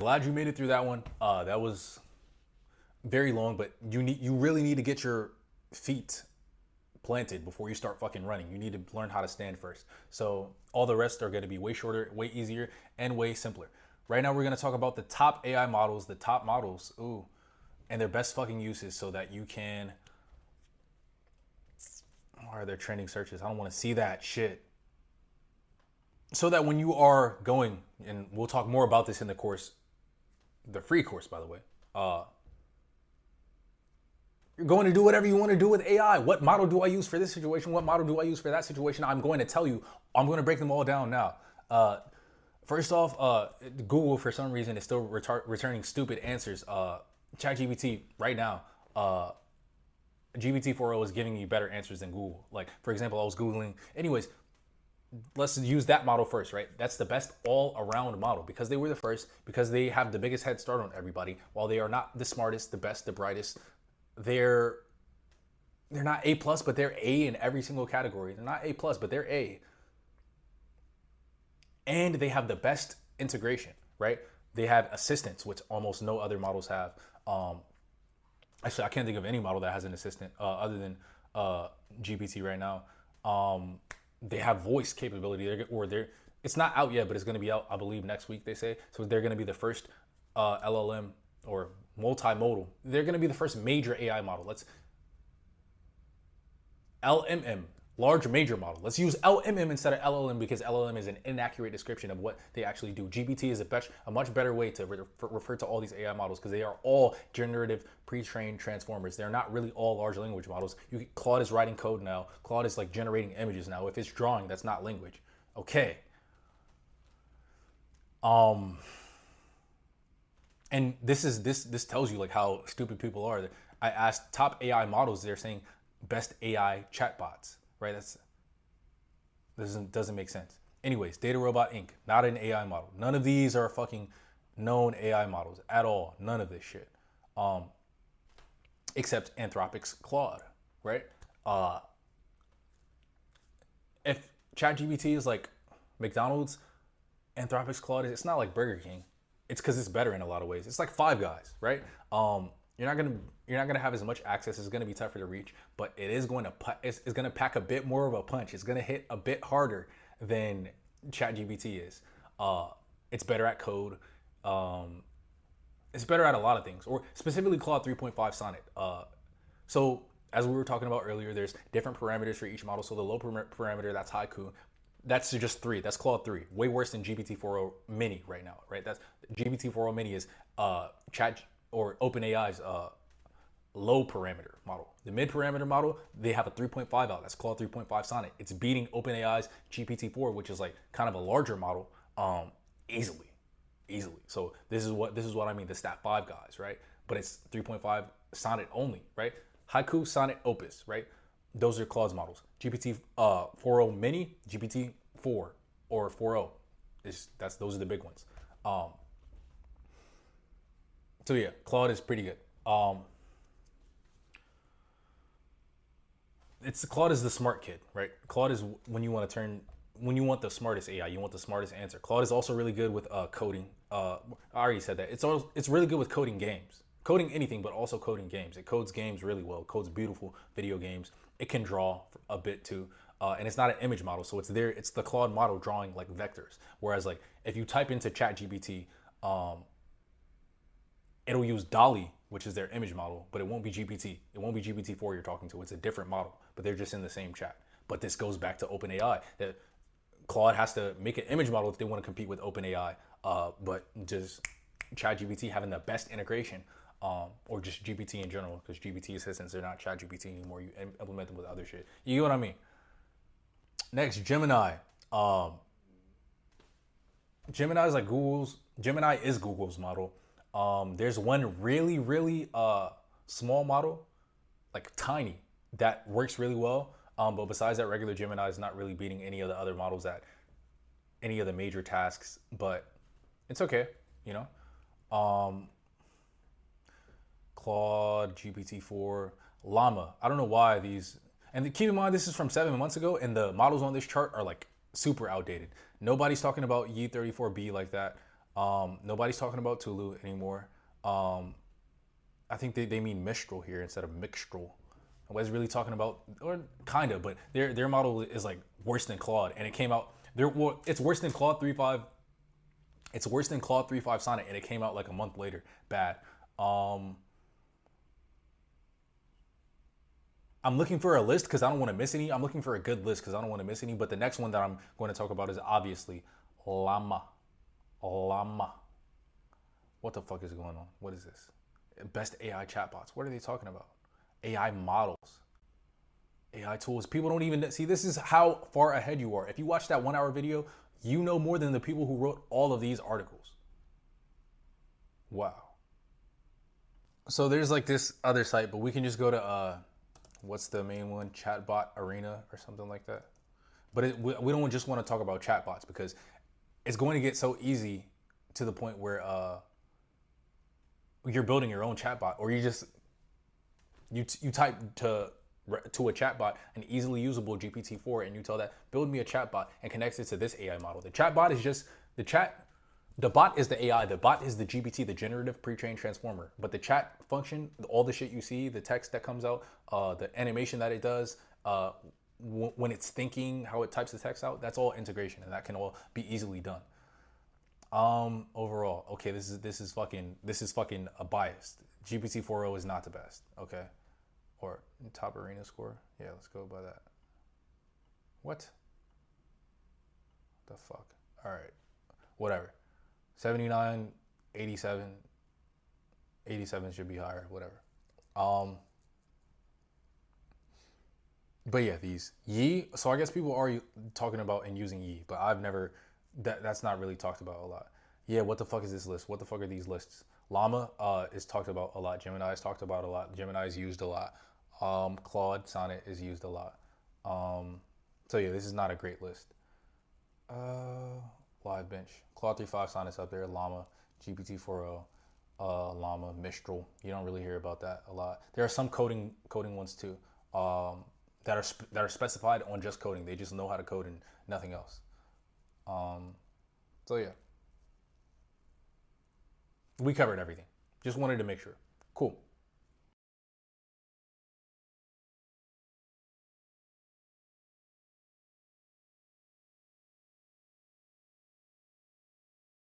Glad you made it through that one. That was very long, but you really need to get your feet planted before you start fucking running. You need to learn how to stand first. So all the rest are going to be way shorter, way easier, and way simpler. Right now, we're going to talk about the top AI models, the top models, and their best fucking uses so that you can. Why are there trending searches? I don't want to see that shit. So that when you are going, and we'll talk more about this in the course, the free course, by the way, you're going to do whatever you want to do with AI. What model do I use for this situation? What model do I use for that situation? I'm going to tell you. I'm going to break them all down now. First off, Google, for some reason, is still returning stupid answers. ChatGPT right now, GPT-4o is giving you better answers than Google. Like, for example, I was Googling. Anyways, let's use that model first, right? That's the best all-around model because they were the first, because they have the biggest head start on everybody. While they are not the smartest, the best, the brightest, they're not A plus, but they're A in every single category. They're not A plus, but they're A. And they have the best integration, right? They have assistants, which almost no other models have. Actually, I can't think of any model that has an assistant other than GPT right now. They have voice capability. It's not out yet, but it's going to be out, I believe, next week, they say. So they're going to be the first LLM or multimodal. They're going to be the first major AI model. LMM, large major model. Let's use LMM instead of LLM because LLM is an inaccurate description of what they actually do. GPT is a much better way to refer to all these AI models because they are all generative pre-trained transformers. They're not really all large language models. Claude is writing code now. Claude is like generating images now. If it's drawing, that's not language. Okay. And this tells you like how stupid people are. I asked top AI models, they're saying best AI chatbots, right? Doesn't make sense. Anyways, Data Robot Inc., not an AI model. None of these are fucking known AI models at all. None of this shit. Except Anthropic's Claude, right? If ChatGPT is like McDonald's, Anthropic's Claude it's not like Burger King. It's because it's better in a lot of ways. It's like Five Guys, right? You're not gonna have as much access. It's gonna be tougher to reach, but it is going to it's gonna pack a bit more of a punch. It's gonna hit a bit harder than ChatGPT is. It's better at code. It's better at a lot of things, or specifically Claude 3.5 Sonnet. So as we were talking about earlier, there's different parameters for each model. So the low parameter, that's Haiku. That's just 3. That's Claude 3. Way worse than GPT-4o Mini right now, right? That's GPT-4o Mini is Chat or OpenAI's low parameter model. The mid parameter model, they have a 3.5 out. That's Claude 3.5 Sonnet. It's beating OpenAI's GPT-4, which is like kind of a larger model, easily. So this is what I mean. The Stat 5 guys, right? But it's 3.5 Sonnet only, right? Haiku, Sonnet, Opus, right? Those are Claude's models. GPT-4o Mini, GPT-4 or 4o, those are the big ones. So yeah, Claude is pretty good. Claude is the smart kid, right? Claude is when you want the smartest AI, you want the smartest answer. Claude is also really good with coding. I already said that. It's really good with coding games, coding anything, but also coding games. It codes games really well. It codes beautiful video games. It can draw a bit too, and it's not an image model, so it's the Claude model drawing like vectors. Whereas like if you type into ChatGPT, it'll use DALL-E, which is their image model, but it won't be GPT. It won't be GPT-4 you're talking to. It's a different model, but they're just in the same chat. But this goes back to OpenAI. That Claude has to make an image model if they want to compete with OpenAI. But just ChatGPT having the best integration, or just GPT in general, because GPT assistants, they're not ChatGPT anymore. You implement them with other shit. You get what I mean? Next, Gemini. Gemini is Google's model. There's one really small model, like tiny, that works really well. But besides that, regular Gemini is not really beating any of the other models at any of the major tasks, but it's okay, you know. Claude, GPT-4, Llama. I don't know why these, and keep in mind this is from 7 months ago, and the models on this chart are like super outdated. Nobody's talking about Yi 34B like that. Nobody's talking about Tulu anymore. I think they mean Mistral here instead of Mixtral. Nobody's really talking about, or kind of, but their model is like worse than Claude, and it came out. It's worse than Claude 3.5. It's worse than Claude 3.5 Sonnet, and it came out like a month later. Bad. I'm looking for a list because I don't want to miss any. I'm looking for a good list because I don't want to miss any. But the next one that I'm going to talk about is obviously Llama. Llama. What the fuck is going on? What is this? Best AI chatbots. What are they talking about? AI models. AI tools. People don't even see. This is how far ahead you are. If you watch that 1 hour video, you know more than the people who wrote all of these articles. Wow. So there's like this other site, but we can just go to what's the main one? Chatbot Arena or something like that. But we don't just want to talk about chatbots because it's going to get so easy to the point where you're building your own chatbot, or you type to a chatbot an easily usable GPT-4, and you tell that build me a chatbot and connects it to this AI model. The chatbot is just the chat. The bot is the AI. The bot is the GPT, the generative pre-trained transformer. But the chat function, all the shit you see, the text that comes out, the animation that it does, when it's thinking, how it types the text out, that's all integration, and that can all be easily done. Overall, okay, this is fucking a biased. GPT-4o is not the best, okay? Or top arena score. Yeah, let's go by that. What the fuck? All right, whatever. 79, 87, 87 should be higher, whatever. But yeah, these Yi. So I guess people are talking about and using Yi, but I've never. That's not really talked about a lot. Yeah, what the fuck is this list? What the fuck are these lists? Llama is talked about a lot. Gemini is talked about a lot. Gemini is used a lot. Claude Sonnet is used a lot. So yeah, this is not a great list. Live bench. Claude 3.5 Sonnet's up there. Llama, GPT-4o, Llama, Mistral. You don't really hear about that a lot. There are some coding ones too. That are specified on just coding. They just know how to code and nothing else. So yeah, we covered everything. Just wanted to make sure. Cool.